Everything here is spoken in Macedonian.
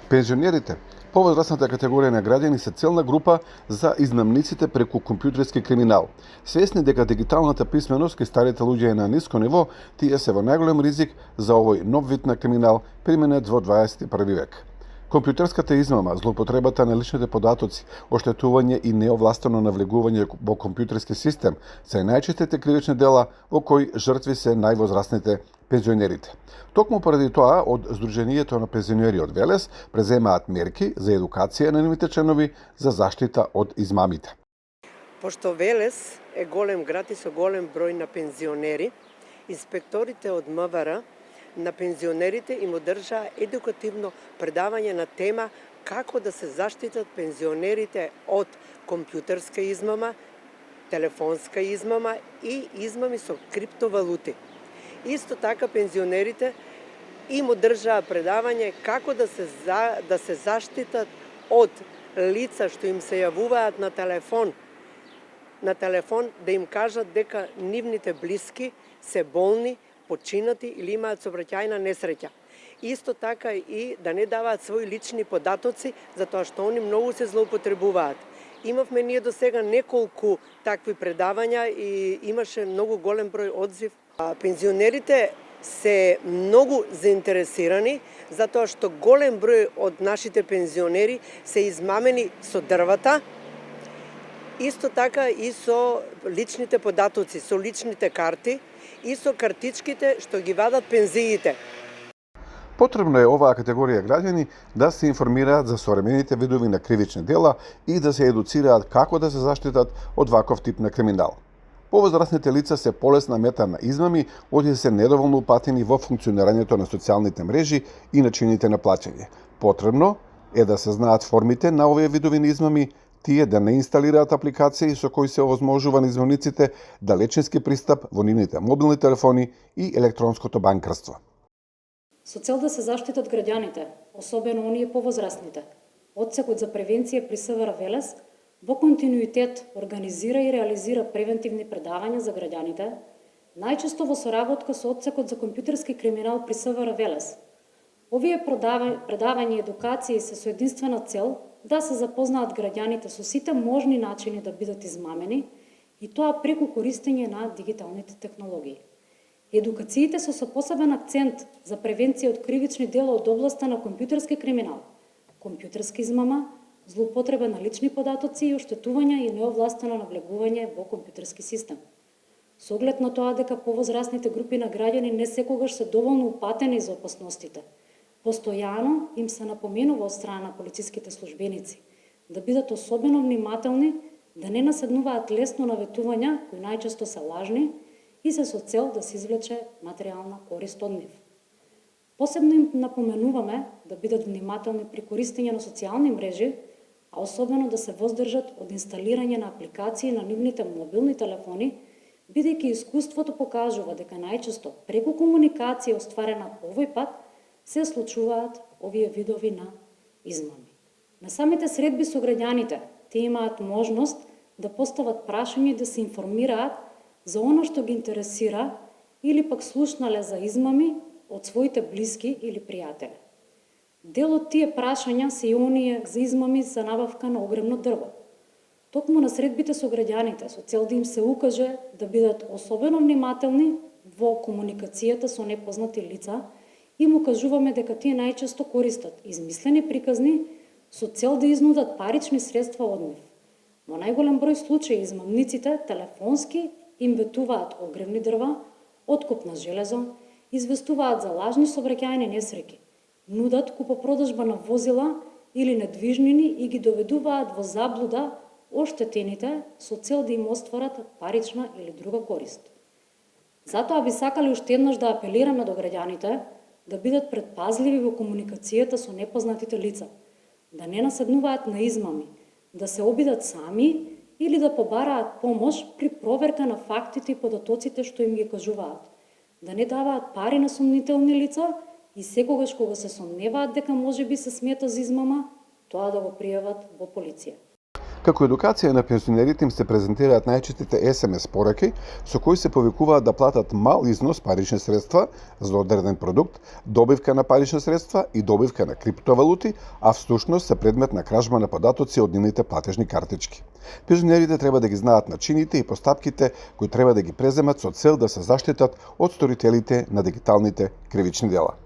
Пензионерите, повозрасната категорија на граѓани се целна група за измамниците преку компјутерски криминал. Свесни дека дигиталната писменост кај старите луѓе е на ниско ниво, тие се во најголем ризик за овој нов вид на криминал применет во 21 век. Компјутерската измама, злоупотребата на личните податоци, оштетување и неовластено навлегување во компјутерски систем се најчестите кривични дела во кои жртви се највозрасните пензионерите. Токму поради тоа, од Сдруженијето на пензионери од Велес преземаат мерки за едукација на нивните членови за заштита од измамите. Пошто Велес е голем град и со голем број на пензионери, инспекторите од МВР на пензионерите им одржаа едукативно предавање на тема како да се заштитат пензионерите од компјутерска измама, телефонска измама и измами со криптовалути. Исто така пензионерите им одржаа предавање како да се заштитат од лица што им се јавуваат на телефон да им кажат дека нивните блиски се болни, починати или имаат сообраќајна несреќа. Исто така и да не даваат своји лични податоци, затоа што они многу се злоупотребуваат. Имавме ние до сега неколку такви предавања и имаше многу голем број одзив. Пензионерите се многу заинтересирани, затоа што голем број од нашите пензионери се измамени со дрвата, исто така и со личните податоци, со личните карти и со картичките што ги вадат пензиите. Потребно е оваа категорија граѓани да се информираат за современите видови на кривични дела и да се едуцираат како да се заштитат од ваков тип на криминал. Повозрасните лица се полесна мета на измами, оти се недоволно упатени во функционирањето на социјалните мрежи и начините на плаќање. Потребно е да се знаат формите на овие видови на измами, тие да не инсталираат апликации со кои се овозможува на измамниците далечински пристап во нивните мобилни телефони и електронското банкарство. Со цел да се заштитат граѓаните, особено оние повозрасните, Одсекот за превенција при СВР Велес во континуитет организира и реализира превентивни предавања за граѓаните, најчесто во соработка со Одсекот за компјутерски криминал при СВР Велес. Овие предавања и едукации се со единствена цел да се запознаат граѓаните со сите можни начини да бидат измамени и тоа преку користење на дигиталните технологии. Едукациите се со посебен акцент за превенција од кривични дела од областа на компјутерски криминал, компјутерска измама, злоупотреба на лични податоци и оштетување и неовластено навлегување во компјутерски систем. Со оглед на тоа дека повозрасните групи на граѓани не секогаш се доволно упатени за опасностите, постојано им се напоменува од страна на полициските службеници да бидат особено внимателни, да не наседнуваат лесно на ветувања кои најчесто се лажни и се со цел да се извлече материјална корист од нив. Посебно им напоменуваме да бидат внимателни при користење на социјални мрежи, а особено да се воздржат од инсталирање на апликации на нивните мобилни телефони, бидејќи искуството покажува дека најчесто преку комуникација остварена по овој пат се случуваат овие видови на измами. На самите средби со граѓаните, тие имаат можност да постават прашања и да се информираат за оно што ги интересира или пак слушнале за измами од своите блиски или пријатели. Дел од тие прашања се и оние за измами за набавка на огремно дрво. Токму на средбите со граѓаните, со цел да им се укаже да бидат особено внимателни во комуникацијата со непознати лица, им укажуваме дека тие најчесто користат измислени приказни со цел да изнудат парични средства од нив. Во најголем број случаи измамниците телефонски им ветуваат огревни дрва, откуп на железо, известуваат за лажни сообраќајни несреќи, нудат купопродажба на возила или недвижнини и ги доведуваат во заблуда оштетените со цел да им остварат парична или друга корист. Затоа би сакале уште еднаш да апелираме до граѓаните да бидат предпазливи во комуникацијата со непознатите лица, да не наседнуваат на измами, да се обидат сами или да побараат помош при проверка на фактите и податоците што им ги кажуваат, да не даваат пари на сомнителни лица и секогаш кога се сомневаат дека можеби се смета за измама, тоа да го пријават во полиција. Како едукација на пензионерите им се презентираат најчестите SMS пораки со кои се повикуваат да платат мал износ парични средства за одреден продукт, добивка на парични средства и добивка на криптовалути, а всушност се предмет на кражба на податоци од нивните платежни картички. Пензионерите треба да ги знаат начините и постапките кои треба да ги преземат со цел да се заштитат од сторителите на дигиталните кривични дела.